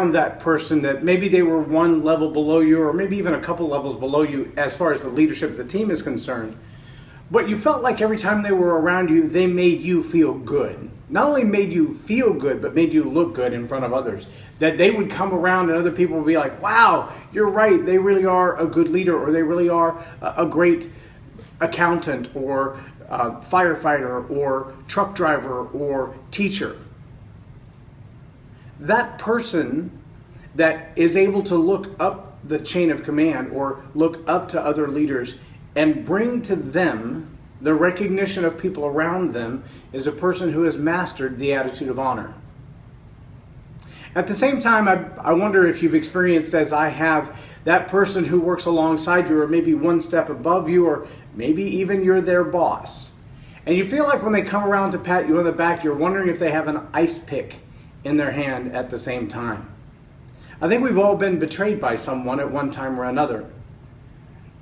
around that person that maybe they were one level below you or maybe even a couple levels below you as far as the leadership of the team is concerned. But you felt like every time they were around you, they made you feel good. Not only made you feel good, but made you look good in front of others. That they would come around and other people would be like, wow, you're right. They really are a good leader, or they really are a great accountant or firefighter or truck driver or teacher. That person that is able to look up the chain of command or look up to other leaders and bring to them the recognition of people around them is a person who has mastered the attitude of honor. At the same time, I wonder if you've experienced, as I have, that person who works alongside you or maybe one step above you or maybe even you're their boss. And you feel like when they come around to pat you on the back, you're wondering if they have an ice pick in their hand at the same time. I think we've all been betrayed by someone at one time or another.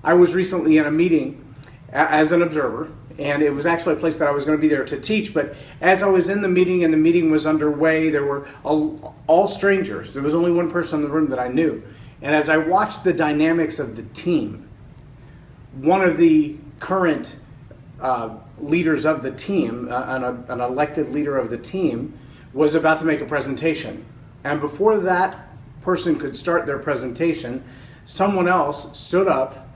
I was recently in a meeting as an observer, and it was actually a place that I was going to be there to teach, but as I was in the meeting and the meeting was underway, there were all strangers. There was only one person in the room that I knew. And as I watched the dynamics of the team, one of the current leaders of the team, an elected leader of the team, was about to make a presentation. And before that person could start their presentation, someone else stood up,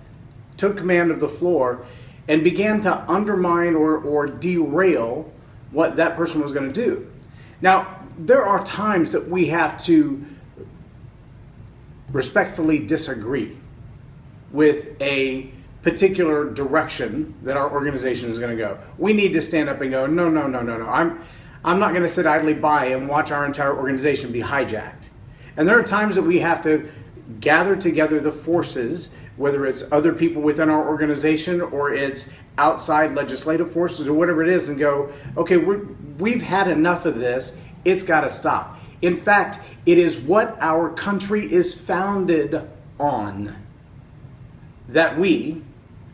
took command of the floor, and began to undermine or derail what that person was going to do. Now, there are times that we have to respectfully disagree with a particular direction that our organization is going to go. We need to stand up and go, no. I'm not going to sit idly by and watch our entire organization be hijacked. And there are times that we have to gather together the forces, whether it's other people within our organization or it's outside legislative forces or whatever it is, and go, okay, we've had enough of this. It's got to stop. In fact, it is what our country is founded on, that we,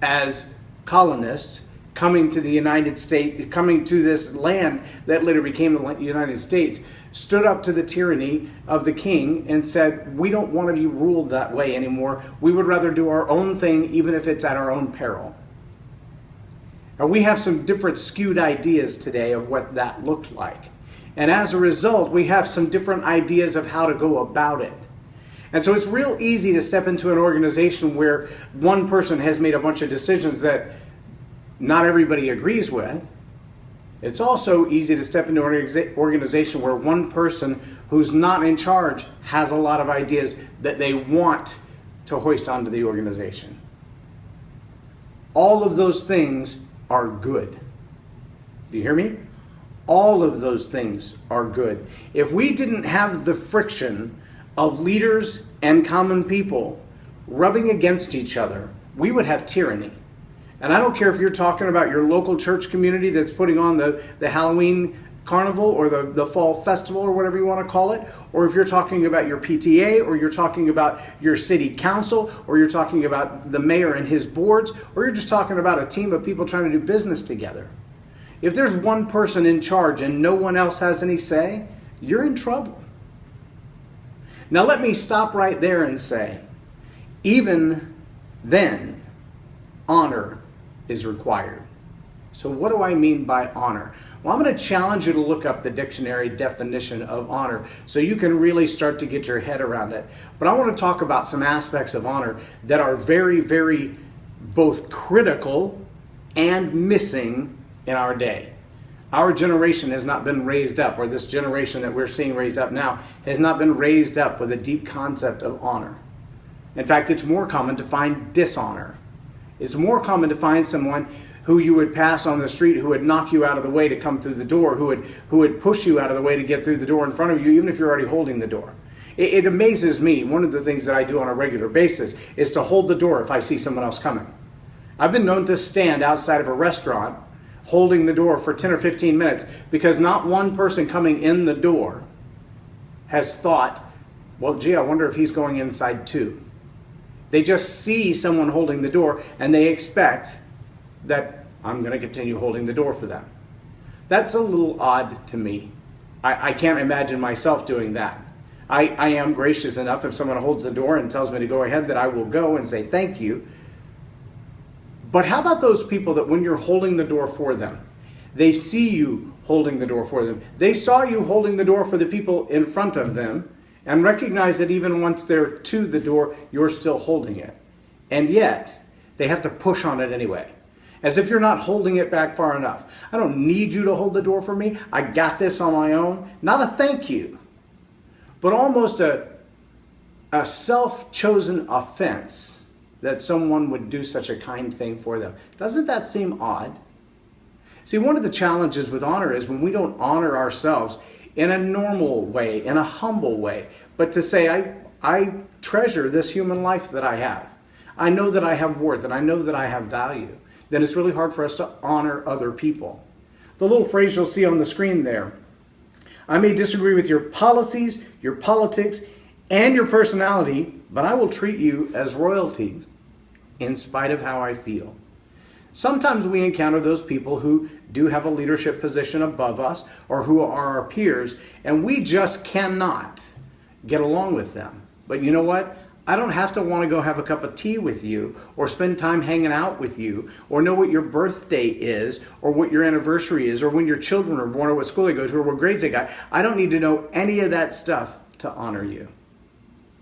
as colonists, coming to the United States, coming to this land that later became the United States, stood up to the tyranny of the king and said, we don't want to be ruled that way anymore. We would rather do our own thing, even if it's at our own peril. Now, we have some different skewed ideas today of what that looked like. And as a result, we have some different ideas of how to go about it. And so it's real easy to step into an organization where one person has made a bunch of decisions that not everybody agrees with. It's also easy to step into an organization where one person who's not in charge has a lot of ideas that they want to hoist onto the organization. All of those things are good. Do you hear me? All of those things are good. If we didn't have the friction of leaders and common people rubbing against each other, we would have tyranny. And I don't care if you're talking about your local church community that's putting on the Halloween carnival or the fall festival or whatever you want to call it, or if you're talking about your PTA, or you're talking about your city council, or you're talking about the mayor and his boards, or you're just talking about a team of people trying to do business together. If there's one person in charge and no one else has any say, you're in trouble. Now let me stop right there and say, even then, honor is required. So what do I mean by honor? Well, I'm going to challenge you to look up the dictionary definition of honor so you can really start to get your head around it. But I want to talk about some aspects of honor that are very, very both critical and missing in our day. Our generation has not been raised up, or this generation that we're seeing raised up now has not been raised up with a deep concept of honor. In fact, it's more common to find dishonor. It's more common to find someone who you would pass on the street who would knock you out of the way to come through the door, who would push you out of the way to get through the door in front of you, even if you're already holding the door. It amazes me. One of the things that I do on a regular basis is to hold the door if I see someone else coming. I've been known to stand outside of a restaurant holding the door for 10 or 15 minutes because not one person coming in the door has thought, well, gee, I wonder if he's going inside too. They just see someone holding the door and they expect that I'm going to continue holding the door for them. That's a little odd to me. I can't imagine myself doing that. I am gracious enough if someone holds the door and tells me to go ahead that I will go and say thank you. But how about those people that when you're holding the door for them, they see you holding the door for them. They saw you holding the door for the people in front of them and recognize that even once they're to the door, you're still holding it. And yet, they have to push on it anyway. As if you're not holding it back far enough. I don't need you to hold the door for me. I got this on my own. Not a thank you, but almost a self-chosen offense that someone would do such a kind thing for them. Doesn't that seem odd? See, one of the challenges with honor is when we don't honor ourselves in a normal way, in a humble way, but to say, I treasure this human life that I have. I know that I have worth and I know that I have value. Then it's really hard for us to honor other people. The little phrase you'll see on the screen there, I may disagree with your policies, your politics, and your personality, but I will treat you as royalty in spite of how I feel. Sometimes we encounter those people who do have a leadership position above us or who are our peers, and we just cannot get along with them. But you know what? I don't have to want to go have a cup of tea with you or spend time hanging out with you or know what your birthday is or what your anniversary is or when your children are born or what school they go to or what grades they got. I don't need to know any of that stuff to honor you.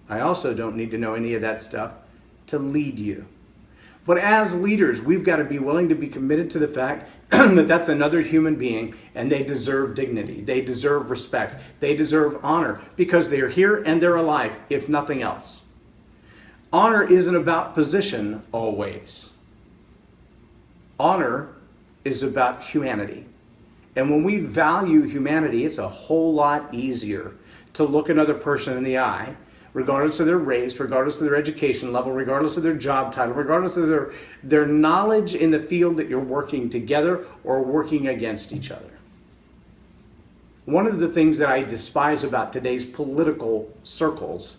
I also don't need to know any of that stuff to lead you. But as leaders, we've got to be willing to be committed to the fact that that's another human being and they deserve dignity. They deserve respect. They deserve honor because they're here and they're alive, if nothing else. Honor isn't about position always. Honor is about humanity. And when we value humanity, it's a whole lot easier to look another person in the eye, regardless of their race, regardless of their education level, regardless of their job title, regardless of their knowledge in the field that you're working together or working against each other. One of the things that I despise about today's political circles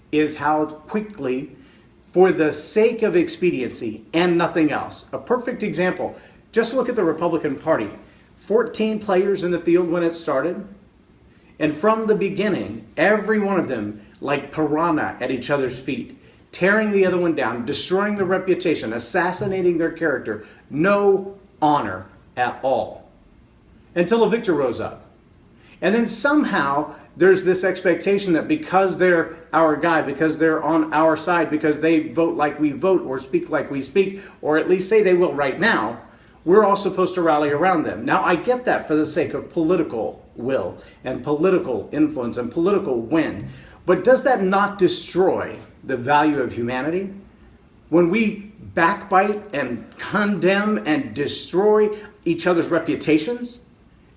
is how quickly, for the sake of expediency and nothing else. A perfect example, just look at the Republican Party. 14 players in the field when it started. And from the beginning, every one of them like piranha at each other's feet, tearing the other one down, destroying their reputation, assassinating their character. No honor at all. Until a victor rose up. And then somehow there's this expectation that because they're our guy, because they're on our side, because they vote like we vote or speak like we speak, or at least say they will right now, we're all supposed to rally around them. Now, I get that for the sake of political will and political influence and political win. But does that not destroy the value of humanity? When we backbite and condemn and destroy each other's reputations,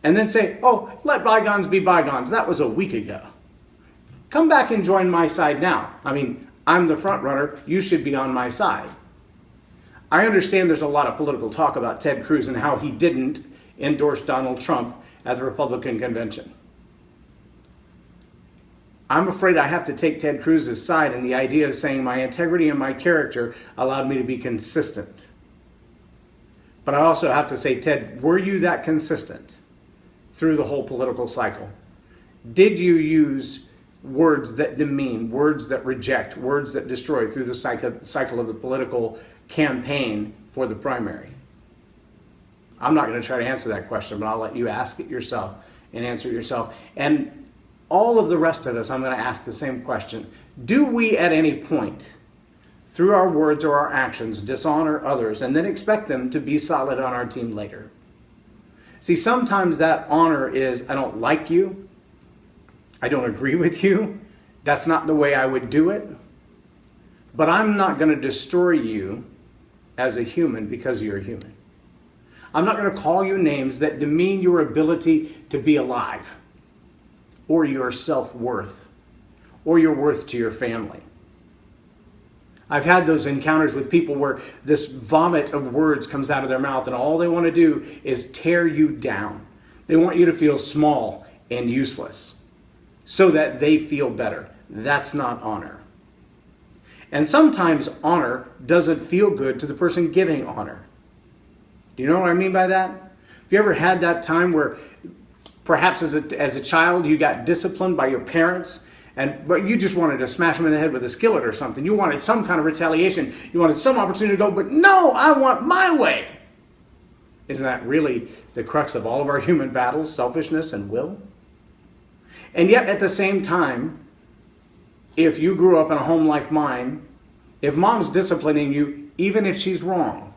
and then say, oh, let bygones be bygones. That was a week ago. Come back and join my side now. I mean, I'm the front runner. You should be on my side. I understand there's a lot of political talk about Ted Cruz and how he didn't endorse Donald Trump at the Republican convention. I'm afraid I have to take Ted Cruz's side in the idea of saying my integrity and my character allowed me to be consistent. But I also have to say, Ted, were you that consistent through the whole political cycle? Did you use words that demean, words that reject, words that destroy through the cycle of the political campaign for the primary? I'm not going to try to answer that question, but I'll let you ask it yourself and answer it yourself. And all of the rest of us, I'm going to ask the same question. Do we at any point, through our words or our actions, dishonor others and then expect them to be solid on our team later? See, sometimes that honor is, I don't like you, I don't agree with you, that's not the way I would do it, but I'm not going to destroy you as a human because you're a human. I'm not going to call you names that demean your ability to be alive, or your self-worth, or your worth to your family. I've had those encounters with people where this vomit of words comes out of their mouth and all they want to do is tear you down. They want you to feel small and useless so that they feel better. That's not honor. And sometimes honor doesn't feel good to the person giving honor. Do you know what I mean by that? Have you ever had that time where perhaps as a child you got disciplined by your parents But you just wanted to smash them in the head with a skillet or something. You wanted some kind of retaliation. You wanted some opportunity to go, but no, I want my way. Isn't that really the crux of all of our human battles, selfishness and will? And yet at the same time, if you grew up in a home like mine, if mom's disciplining you, even if she's wrong,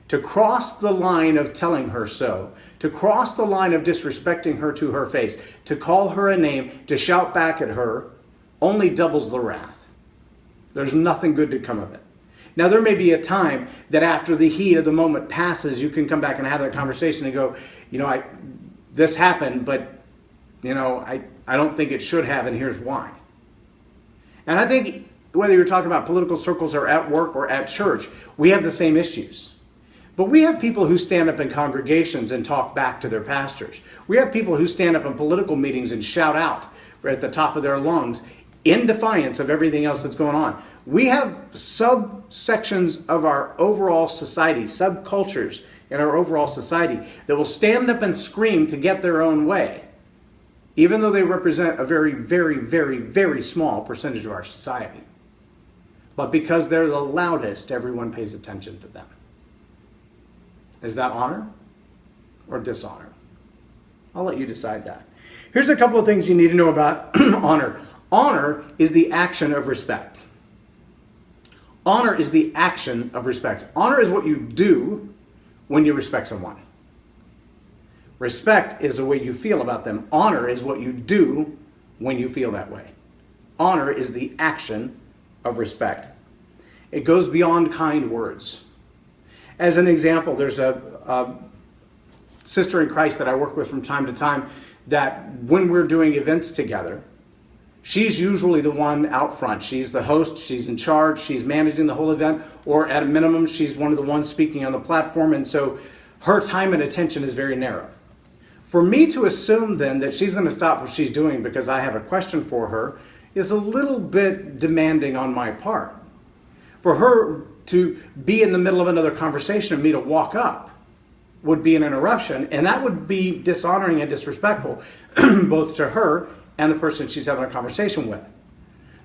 to cross the line of telling her so, to cross the line of disrespecting her to her face, to call her a name, to shout back at her, only doubles the wrath. There's nothing good to come of it. Now, there may be a time that after the heat of the moment passes, you can come back and have that conversation and go, this happened, but, I don't think it should have, and here's why. And I think whether you're talking about political circles or at work or at church, we have the same issues. But we have people who stand up in congregations and talk back to their pastors. We have people who stand up in political meetings and shout out at the top of their lungs in defiance of everything else that's going on. We have subsections of our overall society, subcultures in our overall society that will stand up and scream to get their own way, even though they represent a very, very, very, very small percentage of our society. But because they're the loudest, everyone pays attention to them. Is that honor or dishonor? I'll let you decide that. Here's a couple of things you need to know about honor. Honor is the action of respect. Honor is the action of respect. Honor is what you do when you respect someone. Respect is the way you feel about them. Honor is what you do when you feel that way. Honor is the action of respect. It goes beyond kind words. As an example, there's a sister in Christ that I work with from time to time that when we're doing events together, she's usually the one out front. She's the host, she's in charge, she's managing the whole event, or at a minimum, she's one of the ones speaking on the platform, and so her time and attention is very narrow. For me to assume then that she's going to stop what she's doing because I have a question for her is a little bit demanding on my part. For her to be in the middle of another conversation and me to walk up would be an interruption, and that would be dishonoring and disrespectful both to her and the person she's having a conversation with.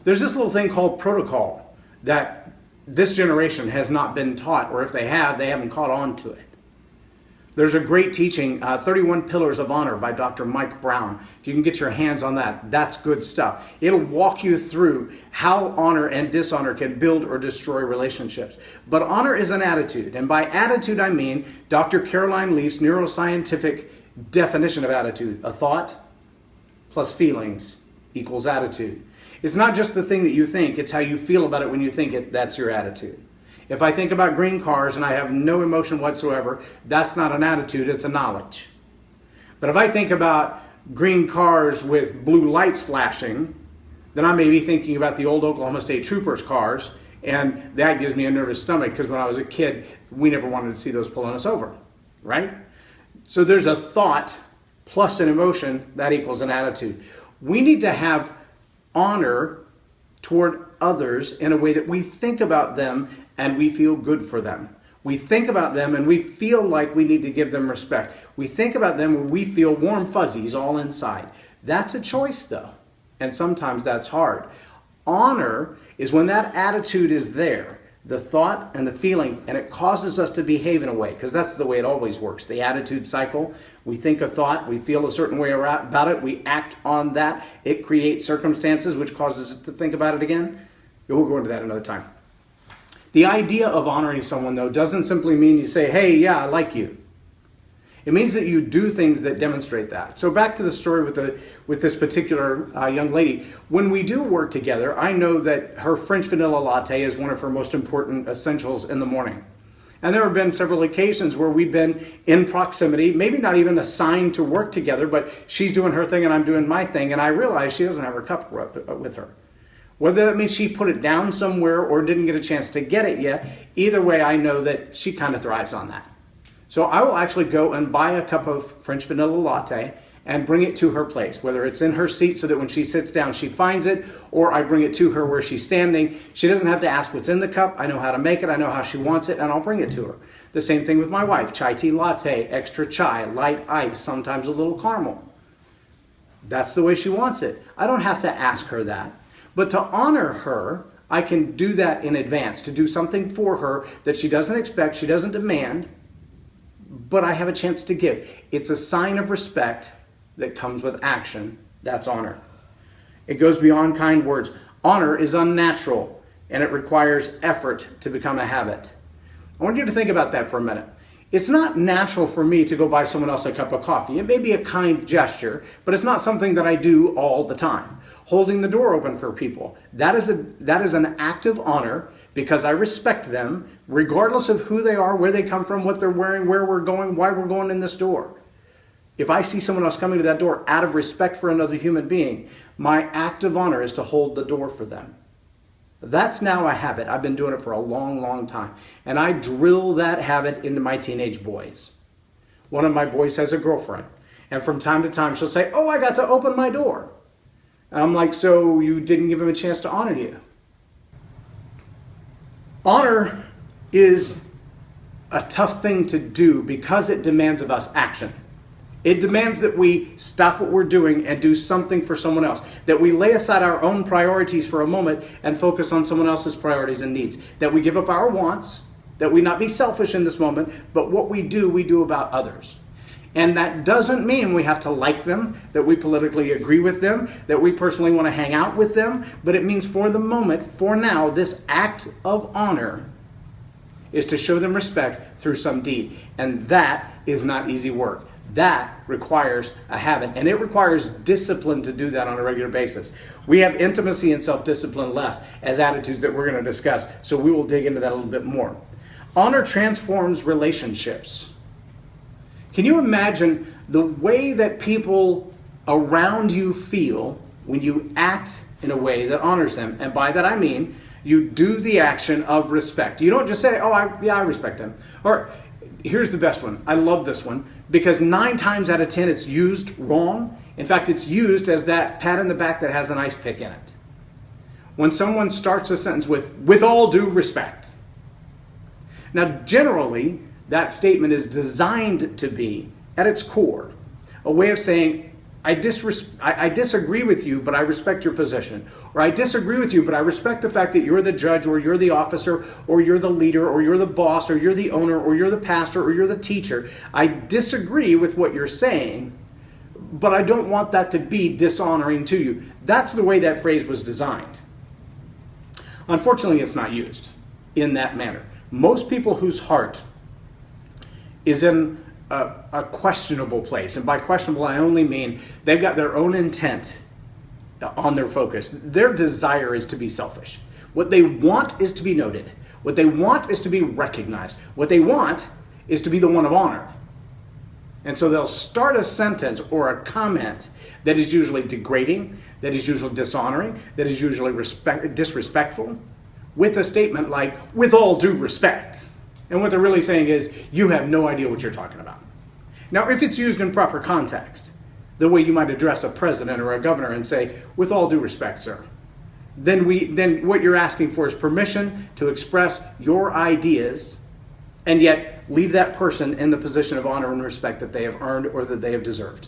There's this little thing called protocol that this generation has not been taught, or if they have, they haven't caught on to it. There's a great teaching, 31 Pillars of Honor by Dr. Mike Brown. If you can get your hands on that, that's good stuff. It'll walk you through how honor and dishonor can build or destroy relationships. But honor is an attitude. And by attitude, I mean Dr. Caroline Leaf's neuroscientific definition of attitude. A thought plus feelings equals attitude. It's not just the thing that you think, it's how you feel about it when you think it. That's your attitude. If I think about green cars and I have no emotion whatsoever, that's not an attitude, it's a knowledge. But if I think about green cars with blue lights flashing, then I may be thinking about the old Oklahoma State Troopers cars, and that gives me a nervous stomach because when I was a kid, we never wanted to see those pulling us over, right? So there's a thought plus an emotion, that equals an attitude. We need to have honor toward others in a way that we think about them and we feel good for them. We think about them and we feel like we need to give them respect. We think about them and we feel warm fuzzies all inside. That's a choice though, and sometimes that's hard. Honor is when that attitude is there, the thought and the feeling, and it causes us to behave in a way, because that's the way it always works. The attitude cycle, we think a thought, we feel a certain way about it, we act on that, it creates circumstances which causes us to think about it again. We'll go into that another time. The idea of honoring someone, though, doesn't simply mean you say, hey, yeah, I like you. It means that you do things that demonstrate that. So back to the story with this particular young lady. When we do work together, I know that her French vanilla latte is one of her most important essentials in the morning. And there have been several occasions where we've been in proximity, maybe not even assigned to work together, but she's doing her thing and I'm doing my thing, and I realize she doesn't have her cup with her. Whether that means she put it down somewhere or didn't get a chance to get it yet, either way I know that she kind of thrives on that. So I will actually go and buy a cup of French vanilla latte and bring it to her place, whether it's in her seat so that when she sits down she finds it, or I bring it to her where she's standing. She doesn't have to ask what's in the cup. I know how to make it, I know how she wants it, and I'll bring it to her. The same thing with my wife, chai tea latte, extra chai, light ice, sometimes a little caramel. That's the way she wants it. I don't have to ask her that. But to honor her, I can do that in advance, to do something for her that she doesn't expect, she doesn't demand, but I have a chance to give. It's a sign of respect that comes with action. That's honor. It goes beyond kind words. Honor is unnatural, and it requires effort to become a habit. I want you to think about that for a minute. It's not natural for me to go buy someone else a cup of coffee. It may be a kind gesture, but it's not something that I do all the time. Holding the door open for people, that is an act of honor because I respect them, regardless of who they are, where they come from, what they're wearing, where we're going, why we're going in this door. If I see someone else coming to that door out of respect for another human being, my act of honor is to hold the door for them. That's now a habit. I've been doing it for a long, long time. And I drill that habit into my teenage boys. One of my boys has a girlfriend. And from time to time, she'll say, "Oh, I got to open my door." And I'm like, "So you didn't give him a chance to honor you?" Honor is a tough thing to do because it demands of us action. It demands that we stop what we're doing and do something for someone else. That we lay aside our own priorities for a moment and focus on someone else's priorities and needs. That we give up our wants. That we not be selfish in this moment, but what we do about others. And that doesn't mean we have to like them, that we politically agree with them, that we personally want to hang out with them. But it means for the moment, for now, this act of honor is to show them respect through some deed. And that is not easy work. That requires a habit, and it requires discipline to do that on a regular basis. We have intimacy and self-discipline left as attitudes that we're going to discuss, so we will dig into that a little bit more. Honor transforms relationships. Can you imagine the way that people around you feel when you act in a way that honors them? And by that I mean you do the action of respect. You don't just say, "Oh, I respect them." Or here's the best one. I love this one. Because 9 times out of 10 it's used wrong. In fact, it's used as that pat in the back that has an ice pick in it. When someone starts a sentence with all due respect. Now, generally, that statement is designed to be, at its core, a way of saying, I disagree with you, but I respect your position. Or I disagree with you, but I respect the fact that you're the judge, or you're the officer, or you're the leader, or you're the boss, or you're the owner, or you're the pastor, or you're the teacher. I disagree with what you're saying, but I don't want that to be dishonoring to you. That's the way that phrase was designed. Unfortunately, it's not used in that manner. Most people whose heart is in a questionable place. And by questionable, I only mean they've got their own intent on their focus. Their desire is to be selfish. What they want is to be noted. What they want is to be recognized. What they want is to be the one of honor. And so they'll start a sentence or a comment that is usually degrading, that is usually dishonoring, that is usually disrespectful, with a statement like, "with all due respect." And what they're really saying is, you have no idea what you're talking about. Now, if it's used in proper context, the way you might address a president or a governor and say, "with all due respect, sir," then what you're asking for is permission to express your ideas and yet leave that person in the position of honor and respect that they have earned or that they have deserved.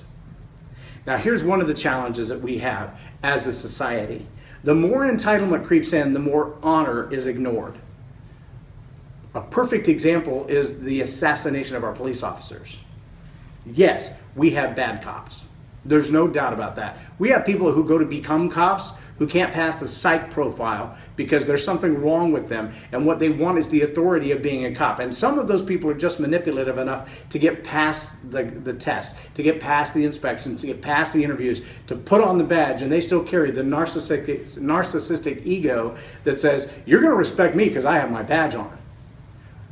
Now, here's one of the challenges that we have as a society. The more entitlement creeps in, the more honor is ignored. A perfect example is the assassination of our police officers. Yes, we have bad cops. There's no doubt about that. We have people who go to become cops who can't pass the psych profile because there's something wrong with them, and what they want is the authority of being a cop. And some of those people are just manipulative enough to get past the test, to get past the inspections, to get past the interviews, to put on the badge, and they still carry the narcissistic ego that says, "You're going to respect me because I have my badge on."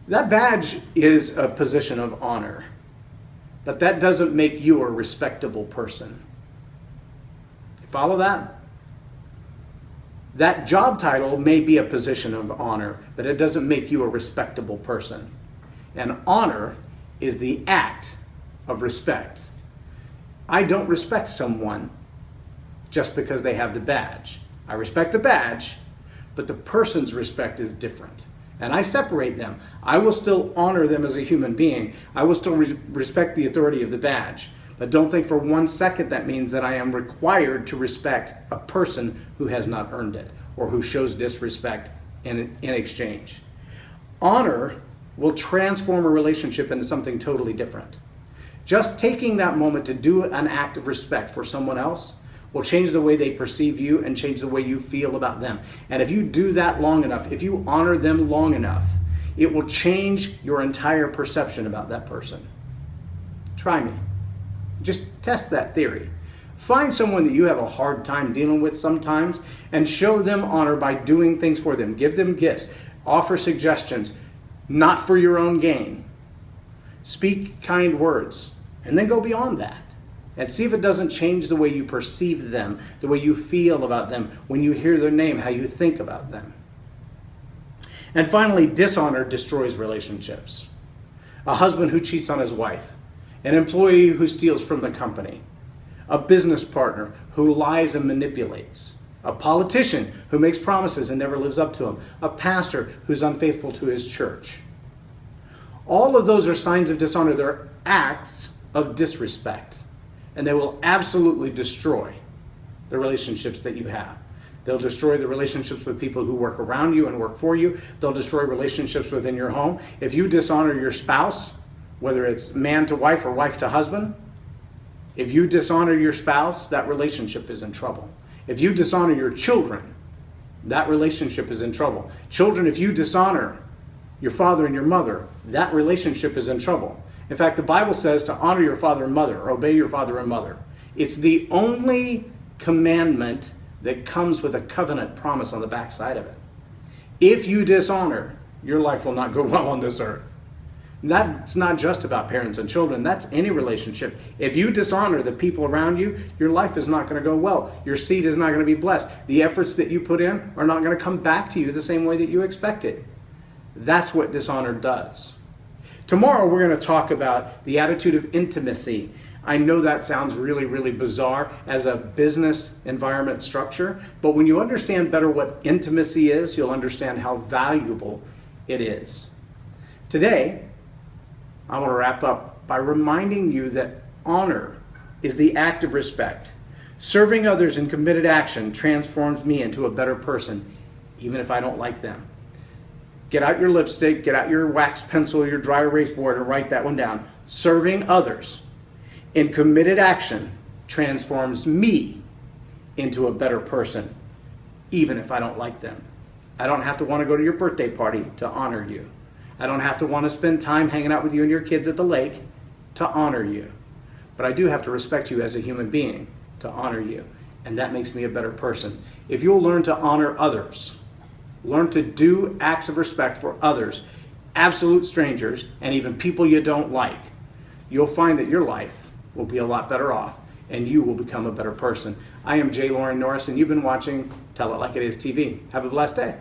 That badge is a position of honor, but that doesn't make you a respectable person. You follow that? That job title may be a position of honor, but it doesn't make you a respectable person. And honor is the act of respect. I don't respect someone just because they have the badge. I respect the badge, but the person's respect is different. And I separate them. I will still honor them as a human being. I will still respect the authority of the badge. But don't think for 1 second that means that I am required to respect a person who has not earned it or who shows disrespect in exchange. Honor will transform a relationship into something totally different. Just taking that moment to do an act of respect for someone else will change the way they perceive you and change the way you feel about them. And if you do that long enough, if you honor them long enough, it will change your entire perception about that person. Try me. Just test that theory. Find someone that you have a hard time dealing with sometimes and show them honor by doing things for them. Give them gifts. Offer suggestions, not for your own gain. Speak kind words, and then go beyond that. And see if it doesn't change the way you perceive them, the way you feel about them, when you hear their name, how you think about them. And finally, dishonor destroys relationships. A husband who cheats on his wife, an employee who steals from the company, a business partner who lies and manipulates, a politician who makes promises and never lives up to them, a pastor who's unfaithful to his church. All of those are signs of dishonor. They're acts of disrespect. And they will absolutely destroy the relationships that you have. They'll destroy the relationships with people who work around you and work for you. They'll destroy relationships within your home. If you dishonor your spouse, whether it's man to wife or wife to husband, if you dishonor your spouse, that relationship is in trouble. If you dishonor your children, that relationship is in trouble. Children, if you dishonor your father and your mother, that relationship is in trouble. In fact, the Bible says to honor your father and mother, or obey your father and mother. It's the only commandment that comes with a covenant promise on the backside of it. If you dishonor, your life will not go well on this earth. And that's not just about parents and children. That's any relationship. If you dishonor the people around you, your life is not going to go well. Your seed is not going to be blessed. The efforts that you put in are not going to come back to you the same way that you expected. That's what dishonor does. Tomorrow we're going to talk about the attitude of intimacy. I know that sounds really, really bizarre as a business environment structure, but when you understand better what intimacy is, you'll understand how valuable it is. Today, I want to wrap up by reminding you that honor is the act of respect. Serving others in committed action transforms me into a better person, even if I don't like them. Get out your lipstick, get out your wax pencil, your dry erase board, and write that one down. Serving others in committed action transforms me into a better person, even if I don't like them. I don't have to want to go to your birthday party to honor you. I don't have to want to spend time hanging out with you and your kids at the lake to honor you. But I do have to respect you as a human being to honor you. And that makes me a better person. If you'll learn to honor others, learn to do acts of respect for others, absolute strangers, and even people you don't like, you'll find that your life will be a lot better off and you will become a better person. I am J Loren Norris, and you've been watching Tell It Like It Is TV. Have a blessed day.